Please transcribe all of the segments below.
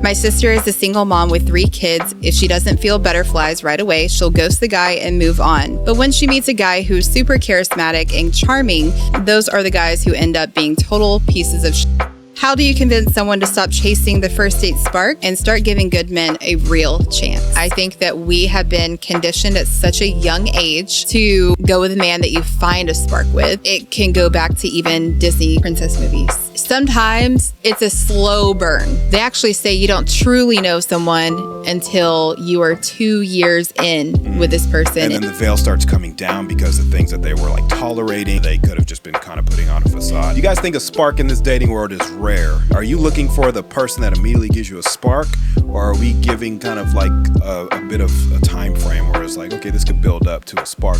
My sister is a single mom with 3 kids. If she doesn't feel butterflies right away, she'll ghost the guy and move on. But when she meets a guy who's super charismatic and charming, those are the guys who end up being total pieces of shit. How do you convince someone to stop chasing the first date spark and start giving good men a real chance? I think that we have been conditioned at such a young age to go with a man that you find a spark with. It can go back to even Disney princess movies. Sometimes it's a slow burn. They actually say you don't truly know someone until you are 2 years in with this person. And then the veil starts coming down because the things that they were like tolerating, they could have just been kind of putting on a facade. You guys think a spark in this dating world is rare? Are you looking for the person that immediately gives you a spark? Or are we giving kind of like a bit of a time frame where it's like, okay, this could build up to a spark?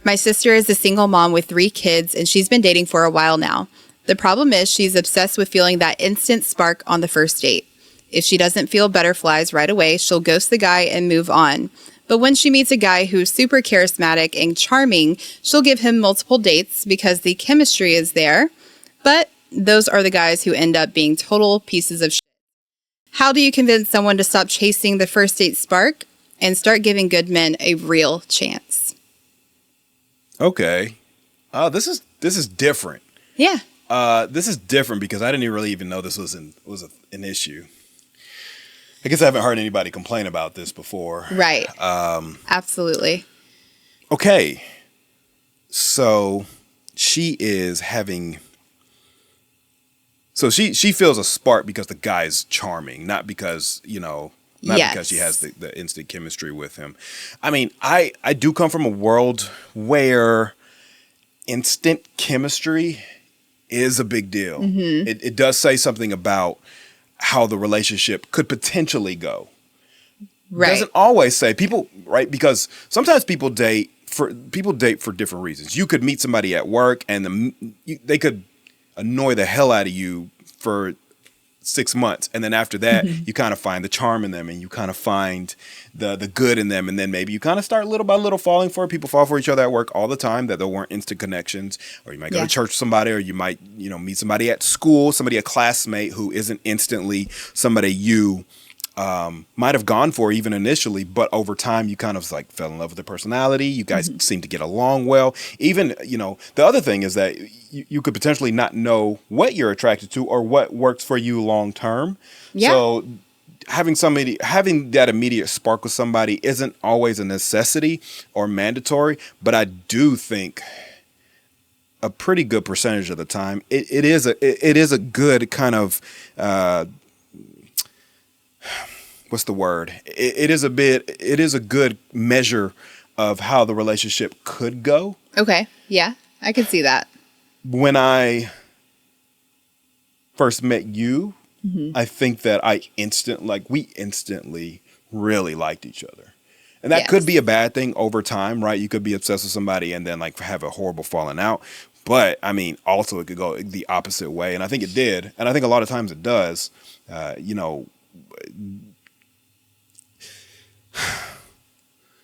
My sister is a single mom with 3 kids, and she's been dating for a while now. The problem is she's obsessed with feeling that instant spark on the first date. If she doesn't feel butterflies right away, she'll ghost the guy and move on. But when she meets a guy who's super charismatic and charming, she'll give him multiple dates because the chemistry is there. But those are the guys who end up being total pieces of shit. How do you convince someone to stop chasing the first date spark and start giving good men a real chance? Okay. This is different. Yeah. This is different because I didn't really even know this was an issue. I guess I haven't heard anybody complain about this before. Right. Absolutely. Okay. So she is having... So she feels a spark because the guy's charming, not because, because she has the instant chemistry with him. I mean, I do come from a world where instant chemistry is a big deal. Mm-hmm. It does say something about how the relationship could potentially go. Right. It doesn't always say people, right? Because sometimes people date for different reasons. You could meet somebody at work and they could annoy the hell out of you for 6 months. And then after that, you kind of find the charm in them and you kind of find the good in them. And then maybe you kind of start little by little falling for it. People fall for each other at work all the time, that there weren't instant connections. Or you might go to church with somebody, or you might, meet somebody at school, a classmate who isn't instantly somebody you might have gone for even initially, but over time you kind of like fell in love with their personality. You guys seem to get along well. Even, the other thing is that you could potentially not know what you're attracted to or what works for you long term. Yeah. So having that immediate spark with somebody isn't always a necessity or mandatory, but I do think a pretty good percentage of the time it is a good kind of what's the word? It is a good measure of how the relationship could go. Okay. Yeah, I can see that. When I first met you, I think that we instantly really liked each other. And that could be a bad thing over time, right? You could be obsessed with somebody and then like have a horrible falling out. But I mean, also it could go the opposite way. And I think it did. And I think a lot of times it does,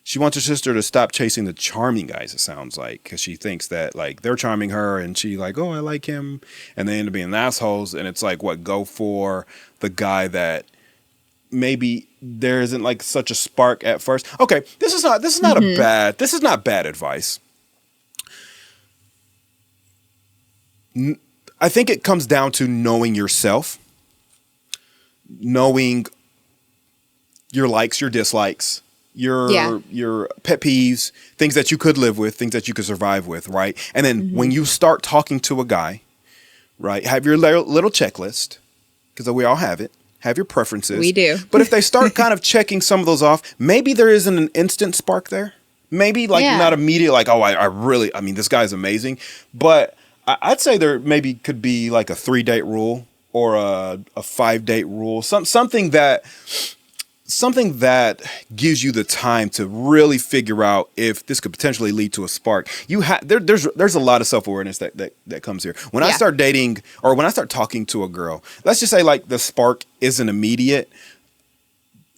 She wants her sister to stop chasing the charming guys, it sounds like, because she thinks that like they're charming her and she like, oh, I like him. And they end up being assholes. And it's like, go for the guy that maybe there isn't like such a spark at first. Okay, this is not bad advice. I think it comes down to knowing yourself, knowing your likes, your dislikes, your pet peeves, things that you could live with, things that you could survive with, right? And then when you start talking to a guy, right, have your little checklist, because we all have it. Have your preferences. We do. But if they start kind of checking some of those off, maybe there isn't an instant spark there. Maybe not immediate, like, oh, I mean, this guy's amazing. But I'd say there maybe could be like a 3-date rule or a 5-date rule, something that gives you the time to really figure out if this could potentially lead to a spark. There's a lot of self-awareness that comes here. When I start dating or when I start talking to a girl, let's just say like the spark isn't immediate.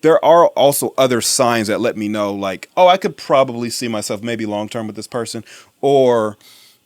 There are also other signs that let me know like, oh, I could probably see myself maybe long-term with this person, or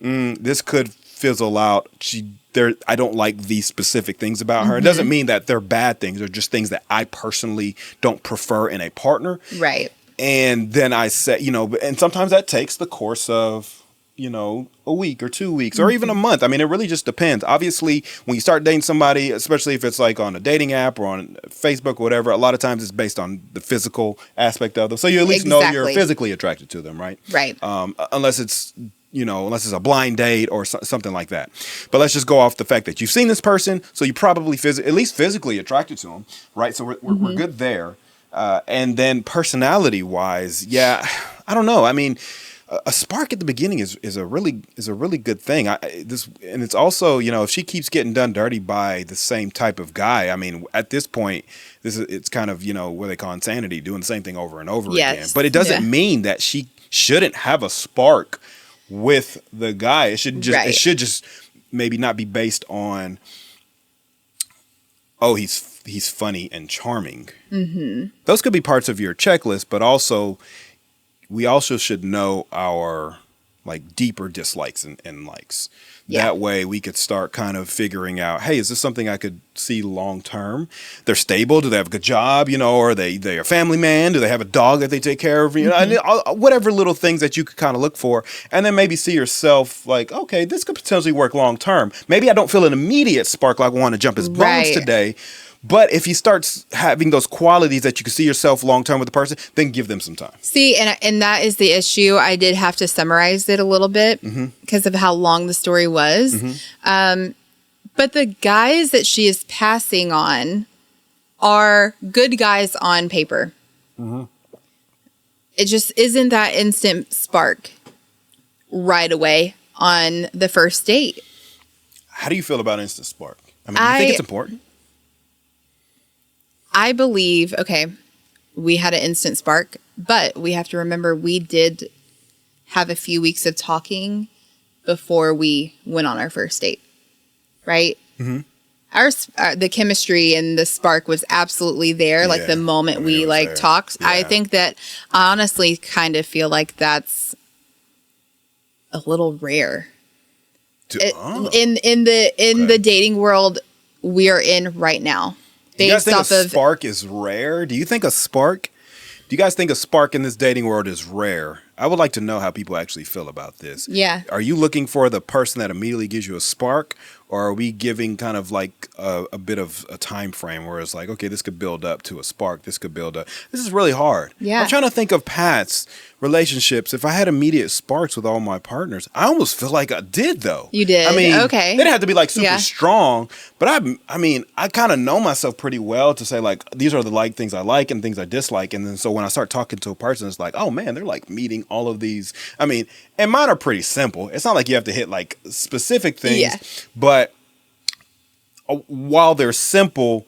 this could fizzle out. She I don't like these specific things about her. It doesn't mean that they're bad things. They're just things that I personally don't prefer in a partner. Right. And then I say, and sometimes that takes the course of, a week or 2 weeks or even a month. I mean, it really just depends. Obviously, when you start dating somebody, especially if it's like on a dating app or on Facebook or whatever, a lot of times it's based on the physical aspect of them. So you at least know you're physically attracted to them, right? Right. Unless it's a blind date or something like that. But let's just go off the fact that you've seen this person, so you probably at least physically attracted to them, right? So we're good there. And then personality-wise, yeah, I don't know. I mean, a spark at the beginning is a really good thing. And it's also, if she keeps getting done dirty by the same type of guy, I mean, at this point, it's kind of what they call insanity, doing the same thing over and over again. But it doesn't mean that she shouldn't have a spark with the guy. It should just maybe not be based on, oh, he's funny and charming. Those could be parts of your checklist, but also we also should know our like deeper dislikes and likes. Yeah. That way we could start kind of figuring out, hey, is this something I could see long term? They're stable. Do they have a good job? Or are they a family man? Do they have a dog that they take care of? Whatever little things that you could kind of look for, and then maybe see yourself like, okay, this could potentially work long term. Maybe I don't feel an immediate spark like I want to jump his bones today. But if he starts having those qualities that you can see yourself long term with the person, then give them some time. See, and that is the issue. I did have to summarize it a little bit because of how long the story was. But the guys that she is passing on are good guys on paper. It just isn't that instant spark right away on the first date. How do you feel about instant spark? I mean, do you think it's important? I believe, we had an instant spark, but we have to remember we did have a few weeks of talking before we went on our first date, right? The chemistry and the spark was absolutely there. Like the moment we talked, I think that I honestly kind of feel like that's a little rare. In the dating world we are in right now. Do you guys think a spark is rare? Do you guys think a spark in this dating world is rare? I would like to know how people actually feel about this. Yeah. Are you looking for the person that immediately gives you a spark, or are we giving kind of like a bit of a time frame where it's like, okay, this could build up to a spark. This could build up. This is really hard. Yeah. I'm trying to think of past relationships. If I had immediate sparks with all my partners, I almost feel like I did though. You did? I mean, okay. They didn't have to be like super strong, but I kind of know myself pretty well to say like, these are the things I like and things I dislike. And then so when I start talking to a person, it's like, oh man, they're like meeting all of these. I mean, and mine are pretty simple. It's not like you have to hit like specific things, but while they're simple,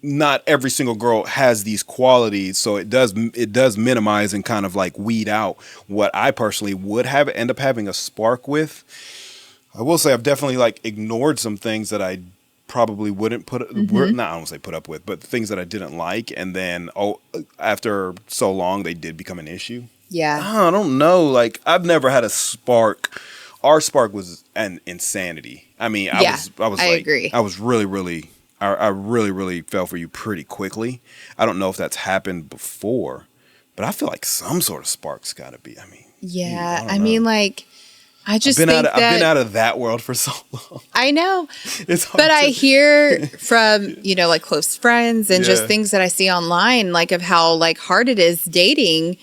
not every single girl has these qualities. So it does minimize and kind of like weed out what I personally would end up having a spark with. I will say I've definitely like ignored some things that I probably wouldn't I don't say put up with, but things that I didn't like. And then, after so long, they did become an issue. Yeah. I don't know. Like, I've never had a spark. Our spark was an insanity. I mean, I agree. I was really, really, I really, really fell for you pretty quickly. I don't know if that's happened before, but I feel like some sort of spark's got to be. I mean, yeah. I mean, like, I just I've been out of that world for so long. I know. But I hear from, like close friends and just things that I see online, like of how like hard it is dating.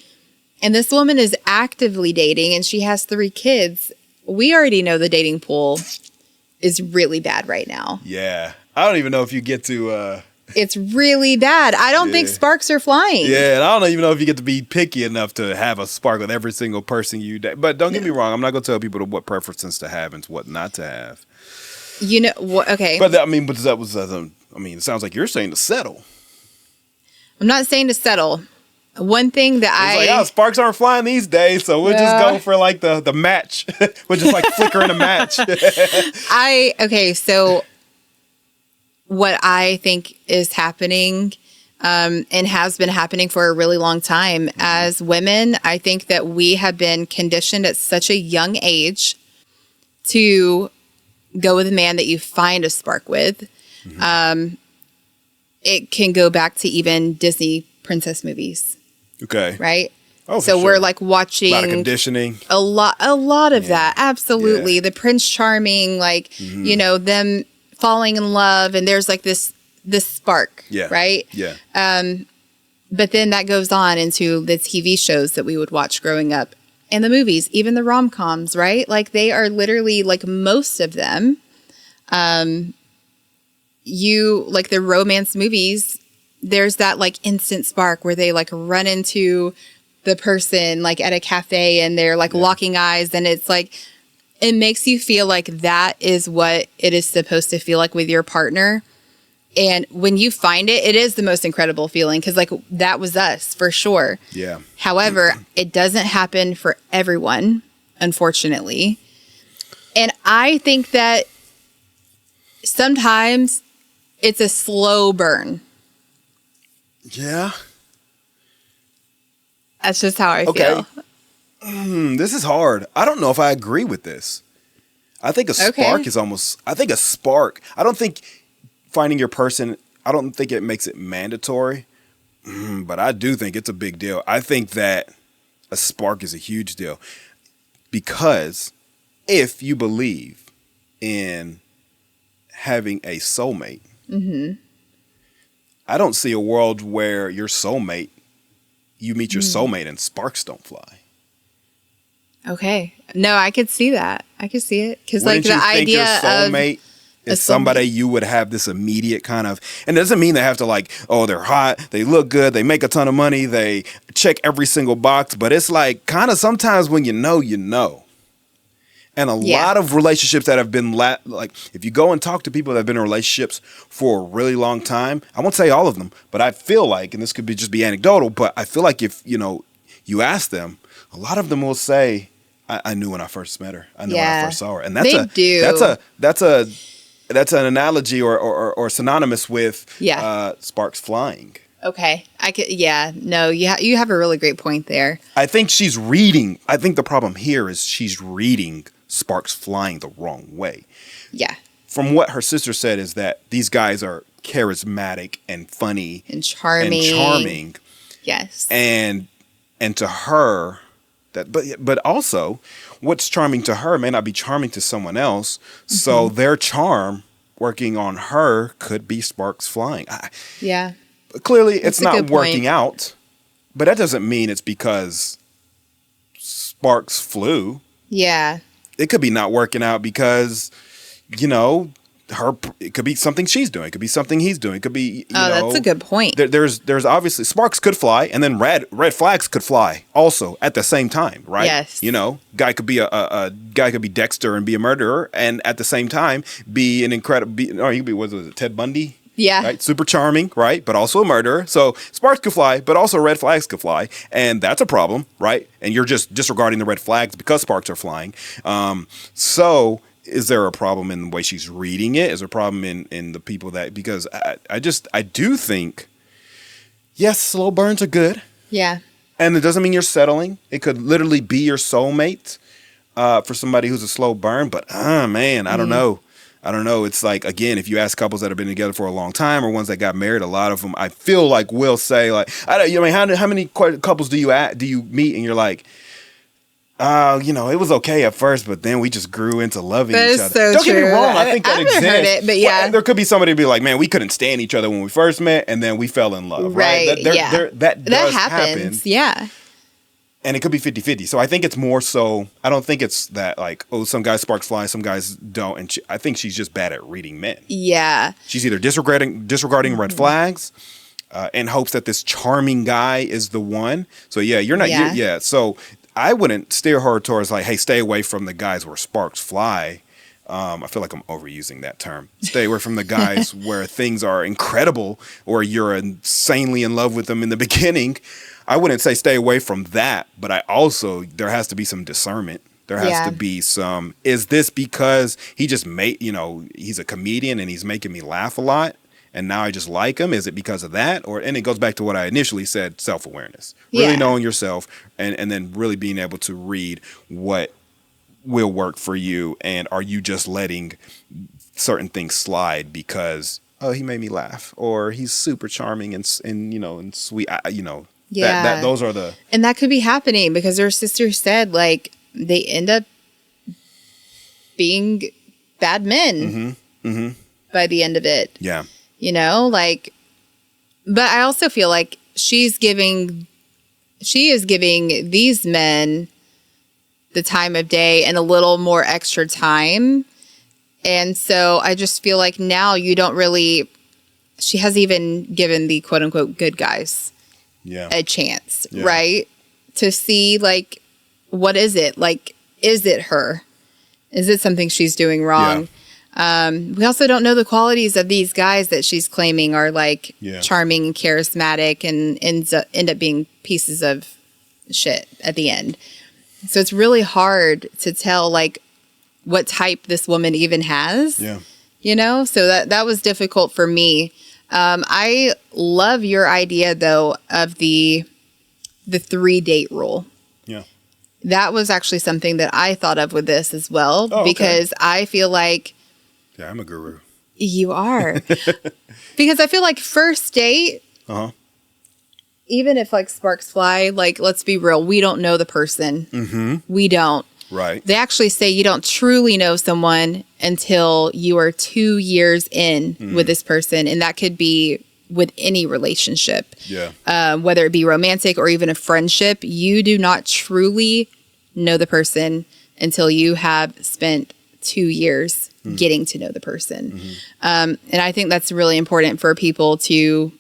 And this woman is actively dating and she has 3 kids. We already know the dating pool is really bad right now. Yeah. I don't even know if you get to... It's really bad. I don't think sparks are flying. Yeah, and I don't even know if you get to be picky enough to have a spark with every single person you date. But don't get me wrong. I'm not going to tell people what preferences to have and what not to have. Okay. But it sounds like you're saying to settle. I'm not saying to settle. One thing that sparks aren't flying these days, so we'll just go for like the match. We're just like flickering a match. So what I think is happening and has been happening for a really long time as women, I think that we have been conditioned at such a young age to go with a man that you find a spark with. It can go back to even Disney princess movies. Okay. Right? Oh, so we're like watching a lot of conditioning. A lot of that. Absolutely. Yeah. The Prince Charming, like, them falling in love, and there's like this spark. Yeah. Right? Yeah. But then that goes on into the TV shows that we would watch growing up and the movies, even the rom-coms, right? Like they are literally like most of them. Like the romance movies, there's that like instant spark where they like run into the person like at a cafe and they're like locking eyes, and it's like, it makes you feel like that is what it is supposed to feel like with your partner. And when you find it, it is the most incredible feeling because, like, that was us for sure. Yeah. However, it doesn't happen for everyone, unfortunately. And I think that sometimes it's a slow burn. Yeah. That's just how I feel. This is hard. I don't know if I agree with this. I think a spark is almost, I don't think finding your person, I don't think it makes it mandatory, but I do think it's a big deal. I think that a spark is a huge deal because if you believe in having a soulmate, I don't see a world where you meet your soulmate and sparks don't fly. Okay. No, I could see that. I could see it. Because like the idea your soulmate is somebody you would have this immediate kind of, and it doesn't mean they have to like, oh, they're hot, they look good, they make a ton of money, they check every single box, but it's like kind of sometimes when you know. And a lot of relationships that have been like, if you go and talk to people that have been in relationships for a really long time, I won't say all of them, but I feel like, and this could just be anecdotal, but I feel like if, you ask them, a lot of them will say, I knew when I first met her. I knew when I first saw her. And that's an analogy or synonymous with sparks flying. Okay. You have a really great point there. I think the problem here is she's reading sparks flying the wrong way. Yeah. From what her sister said is that these guys are charismatic and funny and charming. Yes. And to her, but also what's charming to her may not be charming to someone else. So their charm working on her could be sparks flying. Clearly it's not working out, but that doesn't mean it's because sparks flew. Yeah. It could be not working out because, it could be something she's doing. It could be something he's doing. It could be, that's a good point. There's obviously sparks could fly, and then red flags could fly also at the same time, right? Yes. Guy could be a guy could be Dexter and be a murderer, and at the same time be an incredible. He could be what was it, Ted Bundy? Yeah. Right. Super charming, right? But also a murderer. So sparks could fly, but also red flags could fly, and that's a problem, right? And you're just disregarding the red flags because sparks are flying. So. Is there a problem in the way she's reading it? Is there a problem in the people that, because I do think, yes, slow burns are good. Yeah. And it doesn't mean you're settling. It could literally be your soulmate for somebody who's a slow burn. But, man, I don't know. It's like, again, if you ask couples that have been together for a long time or ones that got married, a lot of them, I feel like will say like, how many couples do you meet and you're like, it was okay at first, but then we just grew into loving each other. So Don't get me wrong, I think that exists. Heard it, but yeah. Well, there could be somebody be like, man, we couldn't stand each other when we first met, and then we fell in love. Right? That does happen. Yeah. And it could be 50-50. So I think it's more so, I don't think it's that like, oh, some guys sparks fly, some guys don't. And I think she's just bad at reading men. Yeah. She's either disregarding red flags in hopes that this charming guy is the one. So yeah, you're not, so I wouldn't steer her towards like, hey, stay away from the guys where sparks fly. I feel like I'm overusing that term. Stay away from the guys where things are incredible or you're insanely in love with them in the beginning. I wouldn't say stay away from that, but there has to be some discernment. There has to be some, is this because he just he's a comedian and he's making me laugh a lot? And now I just like him. Is it because of that? And it goes back to what I initially said, self-awareness. Really knowing yourself and then really being able to read what will work for you, and are you just letting certain things slide because he made me laugh, or he's super charming and sweet, Yeah. those are the, and that could be happening because her sister said like they end up being bad men by the end of it. Yeah. Like, but I also feel like she is giving these men the time of day and a little more extra time. And so I just feel like now she hasn't even given the quote unquote good guys a chance, right? To see like, what is it? Like, is it her? Is it something she's doing wrong? Yeah. We also don't know the qualities of these guys that she's claiming are like charming and charismatic and end up being pieces of shit at the end. So it's really hard to tell like what type this woman even has. Yeah. So that was difficult for me. I love your idea though of the 3-date rule. Yeah. That was actually something that I thought of with this as well, because I feel like... Yeah, I'm a guru. You are. Because I feel like first date, even if like sparks fly, like let's be real, we don't know the person. Mm-hmm. We don't. Right. They actually say you don't truly know someone until you are 2 years in with this person. And that could be with any relationship. Yeah. Whether it be romantic or even a friendship, you do not truly know the person until you have spent 2 years getting to know the person. And I think that's really important for people to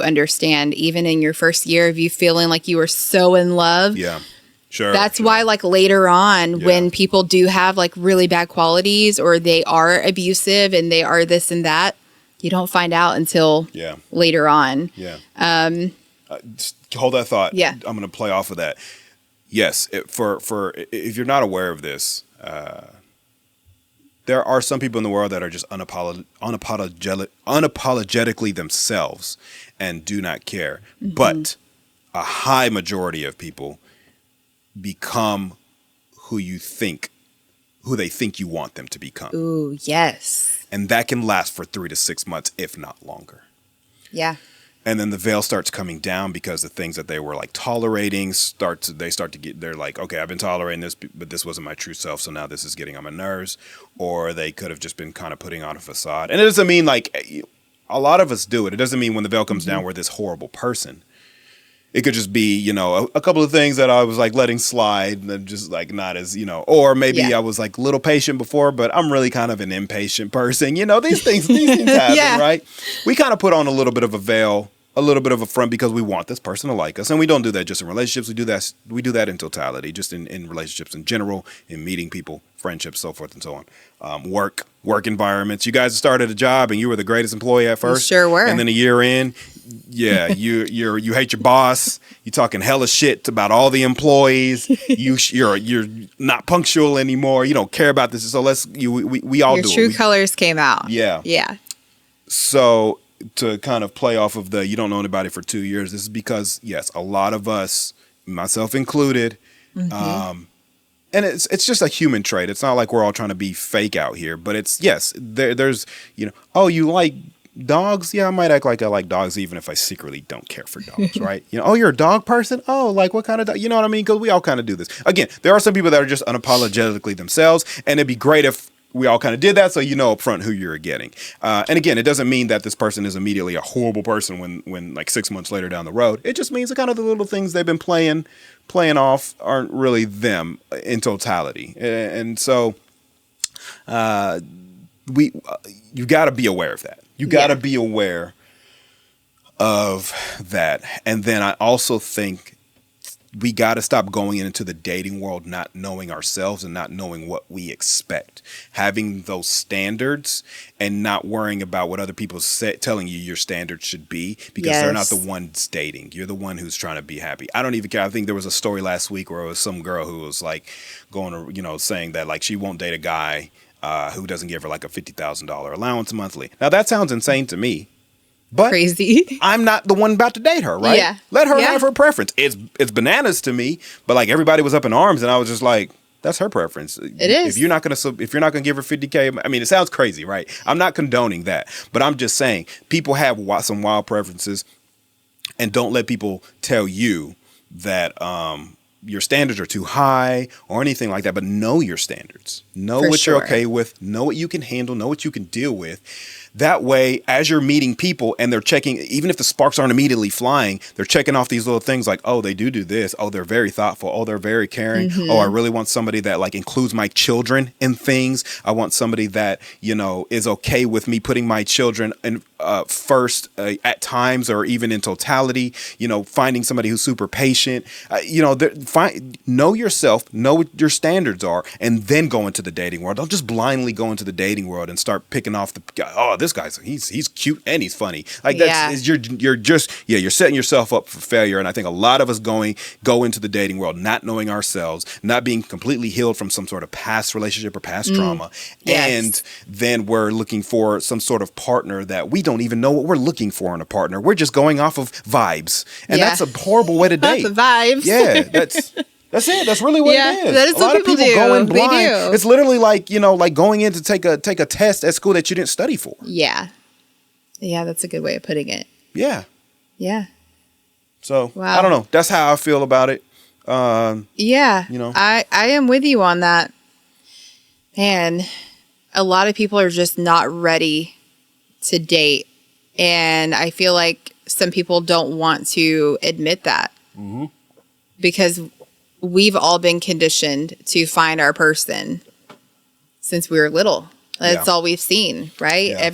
understand, even in your first year of you feeling like you were so in love. Yeah. Sure. That's why like later on when people do have like really bad qualities or they are abusive and they are this and that, you don't find out until later on. Yeah. Just hold that thought. Yeah. I'm going to play off of that. Yes. For if you're not aware of this, there are some people in the world that are just unapologetically themselves and do not care. But a high majority of people become who they think you want them to become. Ooh, yes. And that can last for 3 to 6 months, if not longer. Yeah. And then the veil starts coming down because the things that they were like tolerating they're like, okay, I've been tolerating this, but this wasn't my true self. So now this is getting on my nerves. Or they could have just been kind of putting on a facade. And it doesn't mean like a lot of us do it. It doesn't mean when the veil comes down, we're this horrible person. It could just be, a couple of things that I was like letting slide and just like not as, or maybe I was like a little patient before, but I'm really kind of an impatient person. These things happen, right? We kind of put on a little bit of a veil, a little bit of a front because we want this person to like us. And we don't do that just in relationships. We do that in totality, just in relationships in general, in meeting people, friendships, so forth and so on. Work environments. You guys started a job and you were the greatest employee at first. You sure were. And then a year in, you hate your boss. You're talking hella shit about all the employees. You're not punctual anymore. You don't care about this. So we all do it. Your true colors came out. Yeah. Yeah. So to kind of play off of the you don't know anybody for 2 years, this is because, yes, a lot of us, myself included, and it's just a human trait. It's not like we're all trying to be fake out here, but it's, yes, there's, oh, you like dogs? Yeah, I might act like I like dogs even if I secretly don't care for dogs, right? Oh, you're a dog person? Oh, like what kind of dog? You know what I mean? Because we all kind of do this. Again, there are some people that are just unapologetically themselves, and it'd be great if we all kind of did that, so you know up front who you're getting. And again, it doesn't mean that this person is immediately a horrible person when like 6 months later down the road. It just means the kind of the little things they've been playing off aren't really them in totality. And so you got to be aware of that. You got to be aware of that. And then I also think we got to stop going into the dating world not knowing ourselves and not knowing what we expect. Having those standards and not worrying about what other people telling you your standards should be, because they're not the ones dating. You're the one who's trying to be happy. I don't even care. I think there was a story last week where it was some girl who was like going to, saying that like she won't date a guy who doesn't give her like a $50,000 allowance monthly. Now that sounds insane to me. But crazy. I'm not the one about to date her, right? Yeah. Let her have her preference. It's bananas to me, but like everybody was up in arms and I was just like, That's her preference. It is. If you're not gonna give her $50K, I mean, it sounds crazy, right? I'm not condoning that, but I'm just saying people have some wild preferences, and don't let people tell you that your standards are too high or anything like that. But know your standards. Know what you're okay with. Know what you can handle. Know what you can deal with. That way, as you're meeting people and they're checking, even if the sparks aren't immediately flying, they're checking off these little things like, oh, they do this. Oh, they're very thoughtful. Oh, they're very caring. Oh, I really want somebody that like includes my children in things. I want somebody that, is okay with me putting my children in first at times or even in totality, finding somebody who's super patient, know yourself, know what your standards are, and then go into the dating world. Don't just blindly go into the dating world and start picking off this guy's he's cute and he's funny. Like you're setting yourself up for failure. And I think a lot of us go into the dating world not knowing ourselves, not being completely healed from some sort of past relationship or past trauma. Yes. And then we're looking for some sort of partner that we don't even know what we're looking for in a partner. We're just going off of vibes. And that's a horrible way to date. The vibes. Yeah, that's it. That's really what it is. That is a lot what people do. Go in blind. They do. It's literally like, like going in to take a test at school that you didn't study for. Yeah. Yeah, that's a good way of putting it. Yeah. Yeah. So, wow. I don't know. That's how I feel about it. Yeah. I am with you on that. Man, a lot of people are just not ready to date. And I feel like some people don't want to admit that. Mm-hmm. Because we've all been conditioned to find our person since we were little. That's all we've seen, right? Yeah.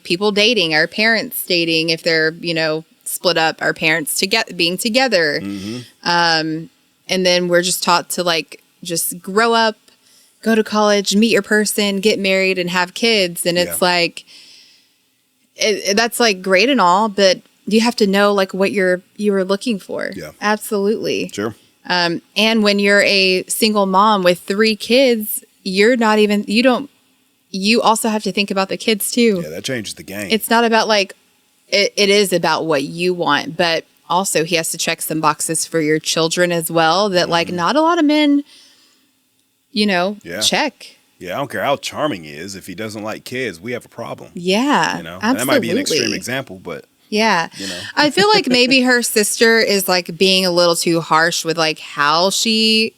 People dating, our parents dating, if they're, split up, our parents being together. Mm-hmm. And then we're just taught to just grow up, go to college, meet your person, get married and have kids. And it's that's great and all, but you have to know what you were looking for. Yeah. Absolutely. Sure. And when you're a single mom with 3 kids, you also have to think about the kids too. Yeah, that changes the game. It's not about it is about what you want, but also he has to check some boxes for your children as well that not a lot of men, check. Yeah, I don't care how charming he is. If he doesn't like kids, we have a problem. Yeah, absolutely. And that might be an extreme example, but... Yeah. I feel like maybe her sister is being a little too harsh with how she's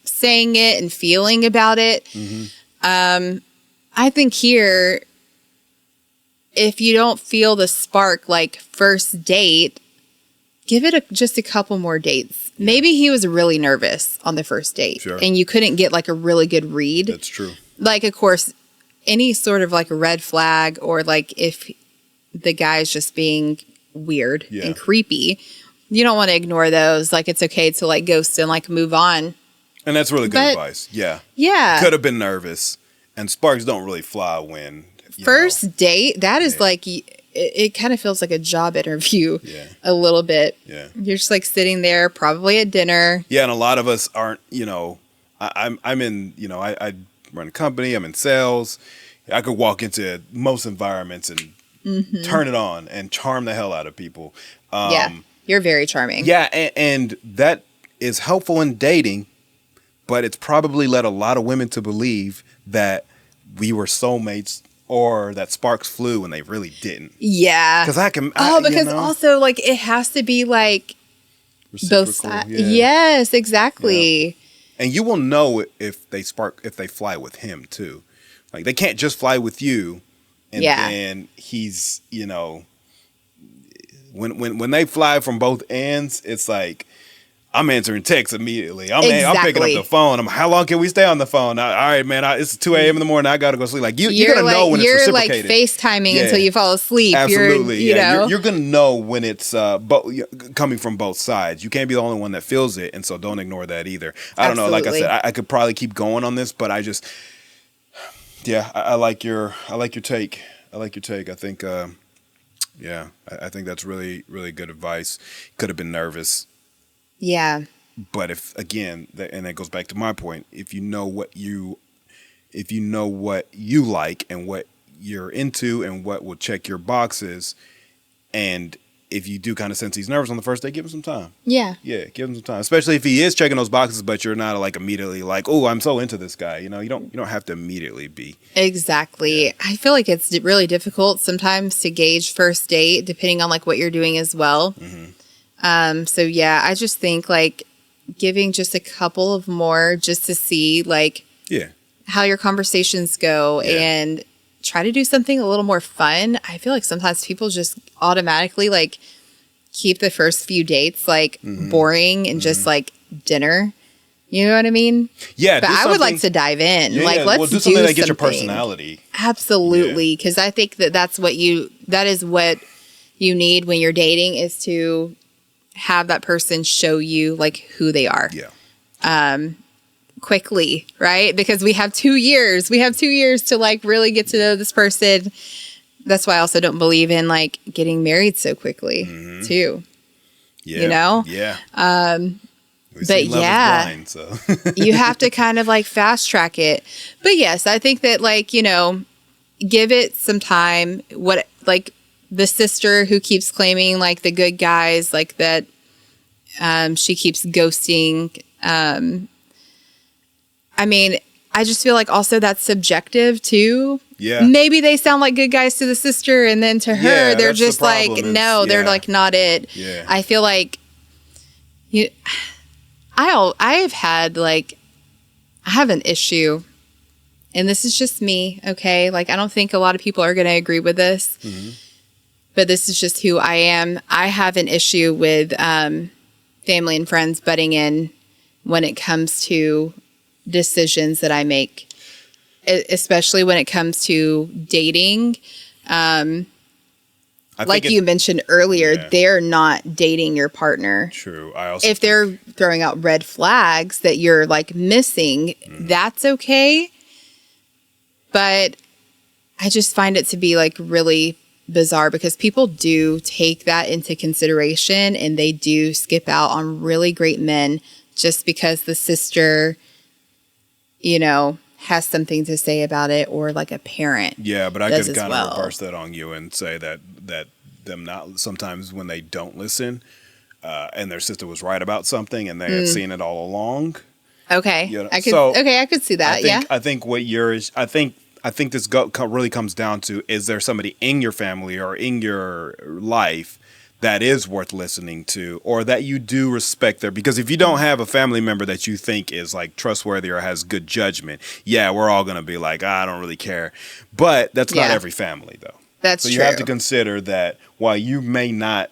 saying it and feeling about it. Mm-hmm. I think here, if you don't feel the spark first date, give it just a couple more dates. Yeah. Maybe he was really nervous on the first date and you couldn't get a really good read. That's true. Of course, any sort of red flag or if the guy's just being weird and creepy, you don't want to ignore those. It's okay to ghost and move on. And that's really good advice. Yeah. Yeah. Could have been nervous, and sparks don't really fly when first date. That is it kind of feels like a job interview a little bit. Yeah. You're just sitting there probably at dinner. Yeah. And a lot of us aren't, I'm in, I run a company, I'm in sales. I could walk into most environments and turn it on and charm the hell out of people. You're very charming. Yeah, and that is helpful in dating, but it's probably led a lot of women to believe that we were soulmates or that sparks flew when they really didn't. Yeah. Because also it has to be both sides. Yeah. Yes, exactly. Yeah. And you will know if they fly with him too. They can't just fly with you, and then he's, when they fly from both ends, it's I'm answering texts immediately. I'm picking up the phone. How long can we stay on the phone? All right, man. It's 2 a.m. in the morning. I gotta go sleep. You're gonna know when it's reciprocated. You're FaceTiming until you fall asleep. Absolutely. You're gonna know when it's coming from both sides. You can't be the only one that feels it, and so don't ignore that either. I don't know. Like I said, I could probably keep going on this, but I just. Yeah, I like your take. I think, I think that's really, really good advice. Could have been nervous. Yeah. But and that goes back to my point, if you know what you like and what you're into and what will check your boxes, and if you do kind of sense he's nervous on the first day, give him some time. Yeah. Yeah, give him some time. Especially if he is checking those boxes, but you're not like immediately like, oh, I'm so into this guy. You know, you don't have to immediately be. Exactly. Yeah. I feel like it's really difficult sometimes to gauge first date depending on like what you're doing as well. Mm-hmm. So yeah, I just think like giving just a couple of more just to see like how your conversations go and try to do something a little more fun. I feel like sometimes people just automatically like keep the first few dates like boring and just like dinner. You know what I mean? Yeah. But I would like to dive in. Like, let's do something that gets your personality. Absolutely. Because I think that is what you need when you're dating, is to have that person show you like who they are. Yeah. Quickly, right? Because we have 2 years. We have 2 years to like really get to know this person. That's why I also don't believe in like getting married so quickly, too. Yeah. You know? Yeah. But yeah, blind, so. You have to kind of like fast track it. But yes, I think that like, you know, give it some time. What like the sister who keeps claiming like the good guys, like that she keeps ghosting. I mean, I just feel like also that's subjective too. Yeah. Maybe they sound like good guys to the sister, and then to her, they're just like, no, they're like not it. Yeah. I feel like I have an issue, and this is just me. Okay. Like, I don't think a lot of people are going to agree with this, but this is just who I am. I have an issue with, family and friends butting in when it comes to decisions that I make, especially when it comes to dating. Like you mentioned earlier, they're not dating your partner. True. If they're throwing out red flags that you're like missing, that's okay. But I just find it to be like really bizarre, because people do take that into consideration, and they do skip out on really great men just because the sister, you know, has something to say about it, or like a parent. Yeah, but I could kind of reverse that on you and say that them not, sometimes when they don't listen, and their sister was right about something and they had seen it all along. Okay. You know? I could see that. I think what I think this really comes down to, is there somebody in your family or in your life that is worth listening to, or that you do respect there? Because if you don't have a family member that you think is like trustworthy or has good judgment, we're all going to be like, I don't really care. But that's not every family, though. That's true. So you have to consider that while you may not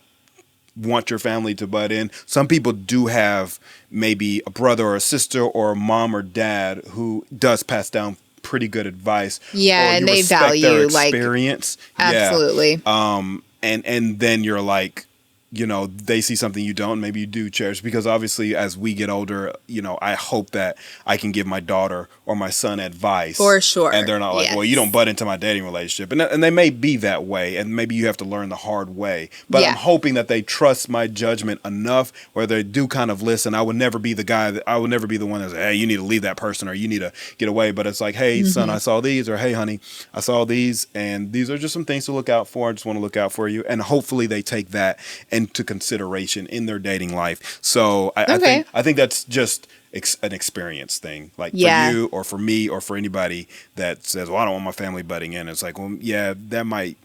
want your family to butt in, some people do have maybe a brother or a sister or a mom or dad who does pass down pretty good advice. Yeah, and they value their experience. Like, absolutely. Yeah. And then you're like, you know, they see something you don't, maybe you do cherish, because obviously as we get older, you know, I hope that I can give my daughter or my son advice. For sure. And they're not like, well, you don't butt into my dating relationship. And they may be that way, and maybe you have to learn the hard way. But I'm hoping that they trust my judgment enough where they do kind of listen. I would never be the guy I would never be the one that's, hey, you need to leave that person, or you need to get away. But it's like, hey, son, I saw these, or hey, honey, I saw these, and these are just some things to look out for. I just want to look out for you. And hopefully they take that into consideration in their dating life. So I think that's just an experience thing, like for you or for me or for anybody that says, well, I don't want my family butting in. It's like, well, yeah, that might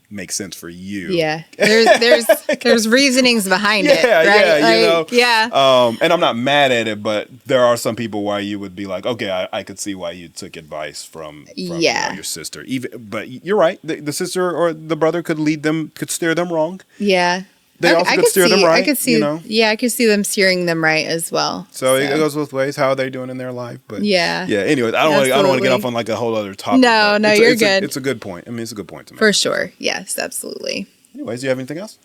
make sense for you. Yeah. There's reasonings behind it. Right? Yeah. And I'm not mad at it, but there are some people why you would be like, okay, I could see why you took advice from your sister. But you're right. The sister or the brother could steer them wrong. Yeah. They also could steer them right. I could see, I could see them steering them right as well. So it goes both ways. How are they doing in their life? But yeah. Anyways, I don't want to get off on like a whole other topic. No, you're good. It's a good point. I mean, it's a good point to make. For sure. Yes, absolutely. Anyways, do you have anything else?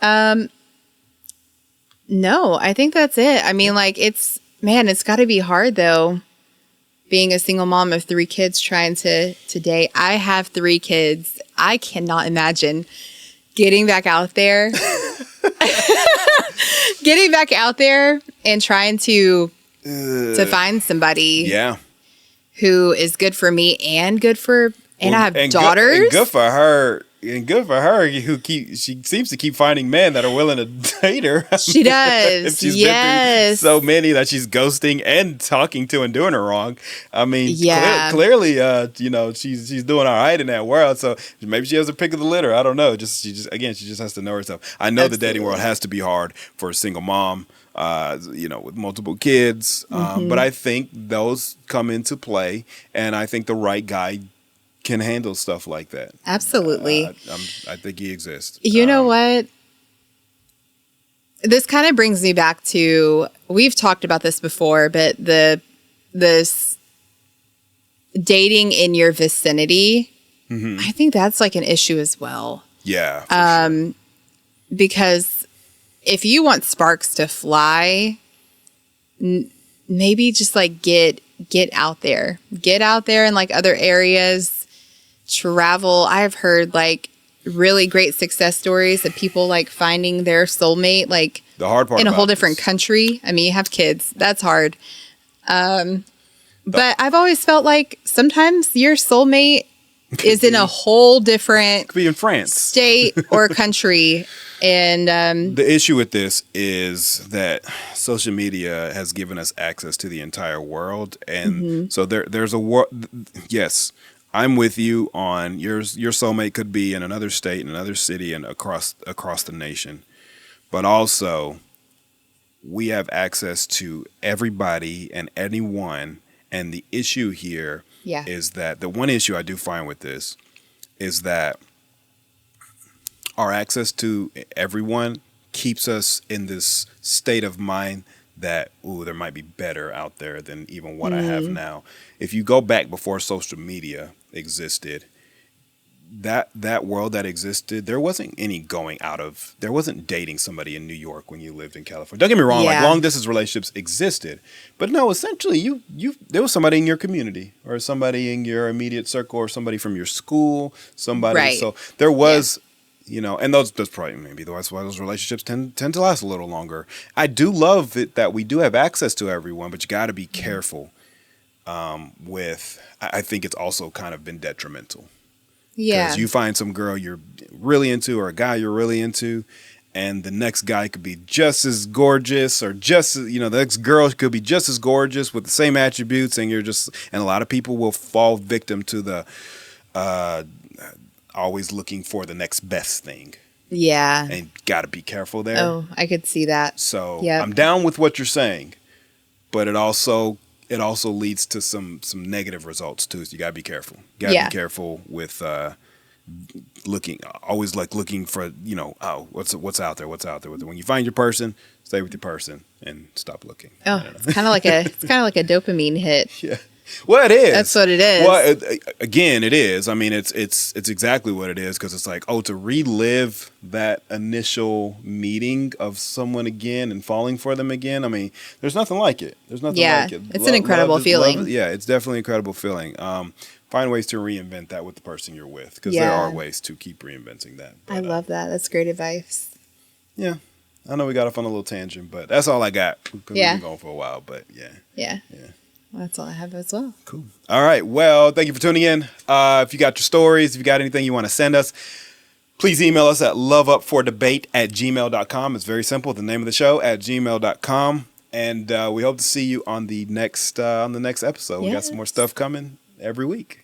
No, I think that's it. I mean, like it's got to be hard though, being a single mom of 3 kids trying to date. I have 3 kids. I cannot imagine getting back out there. Getting back out there and trying to find somebody who is good for me and good for, and I have daughters. Good for her. and good for her. She seems to keep finding men that are willing to date her. She does. If she's been through so many that she's ghosting and talking to and doing her wrong. I mean, clearly, she's doing all right in that world. So maybe she has a pick of the litter. I don't know. She just has to know herself. I know the dating world has to be hard for a single mom. With multiple kids. But I think those come into play, and I think the right guy can handle stuff like that. Absolutely. I think he exists. You know what? This kind of brings me back to, we've talked about this before, but this dating in your vicinity, I think that's like an issue as well. Yeah. Sure. Because if you want sparks to fly, maybe just like get out there in like other areas, travel. I've heard like really great success stories of people like finding their soulmate, like the hard part in a whole different country. I mean, you have kids, that's hard. But I've always felt like sometimes your soulmate is in a whole different, could be in France, state or country. And the issue with this is that social media has given us access to the entire world, and so there's a world. Yes, I'm with you on your soulmate could be in another state, in another city, and across the nation, but also we have access to everybody and anyone. And the issue here is that the one issue I do find with this is that our access to everyone keeps us in this state of mind that, there might be better out there than even what I have now. If you go back before social media existed, that world that existed, there wasn't there wasn't dating somebody in New York when you lived in California. Don't get me wrong, like long distance relationships existed, but no, essentially there was somebody in your community or somebody in your immediate circle or somebody from your school, somebody. Right. So there was, and that's probably maybe that's why those relationships tend to last a little longer. I do love it that we do have access to everyone, but you got to be careful I think it's also kind of been detrimental. Yeah. Because you find some girl you're really into or a guy you're really into, and the next guy could be just as gorgeous or the next girl could be just as gorgeous with the same attributes, and and a lot of people will fall victim to the always looking for the next best thing. Yeah. And got to be careful there. Oh, I could see that. So I'm down with what you're saying, but it also leads to some negative results too. So you gotta be careful. You gotta be careful with looking for what's out there. When you find your person, stay with your person and stop looking. Oh, it's kind of like a dopamine hit. Yeah. Well, it is. That's what it is. Well, again, it is. I mean, it's exactly what it is, because it's like, to relive that initial meeting of someone again and falling for them again. I mean, there's nothing like it. There's nothing like it. It's an incredible feeling. It's definitely an incredible feeling. Find ways to reinvent that with the person you're with, because there are ways to keep reinventing that. But, I love that. That's great advice. Yeah. I know we got off on a little tangent, but that's all I got. Because we've been going for a while, but yeah. Well, that's all I have as well. Cool. All right. Well, thank you for tuning in. If you got your stories, if you got anything you want to send us, please email us at loveupfordebate@gmail.com. It's very simple. The name of the show @gmail.com. And we hope to see you on the next episode. Yes. We got some more stuff coming every week.